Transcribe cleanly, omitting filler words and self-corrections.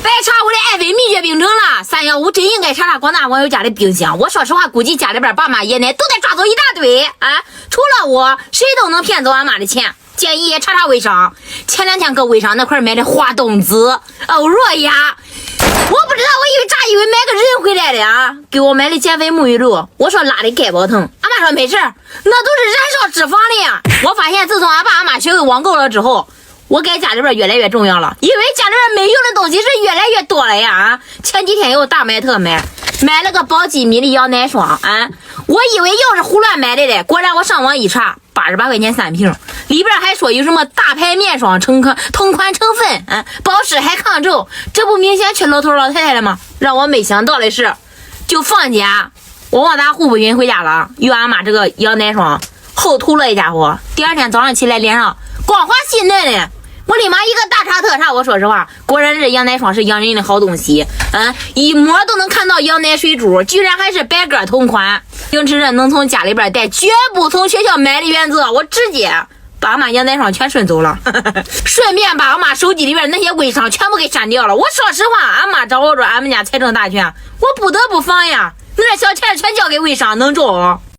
别查我的爱妃秘诀病症了，315真应该查查广大网友家的冰箱。我说实话，估计家里边爸妈爷奶都得抓走一大堆啊！除了我，谁都能骗走俺妈的钱。建议查查微商，前2天搁微商那块买的花冬子、欧若雅，我不知道，我以为买个人回来的啊，给我买的减肥沐浴露。我说拉的盖包疼，俺妈说没事，那都是燃烧脂肪的呀。我发现自从俺爸俺妈学会网购了之后，我给家里边越来越重要了，因为家里边没用的东西是越来越多了呀啊！前几天有大买特买了个宝鸡米的羊奶霜啊，我以为又是胡乱买的嘞，果然我上网一查，88块钱3瓶，里边还说有什么大牌面霜同款成分啊，保湿还抗皱，这不明显缺老头老太太了吗？让我没想到的是，就放假我往咱户部运回家了，用俺妈这个羊奶霜后涂了一家伙，第2天早上起来脸上光滑细嫩的。我立马一个大查特查，我说实话，果然这羊奶霜是洋人的好东西，一摸都能看到羊奶水珠，居然还是白鸽同款。秉持着能从家里边带，绝不从学校买的原则，我直接把俺妈羊奶霜全顺走了，顺便把俺妈手机里边那些微商全部给删掉了。我说实话，俺妈掌握着俺们家财政大权，我不得不防呀。你这小钱全交给微商，能中？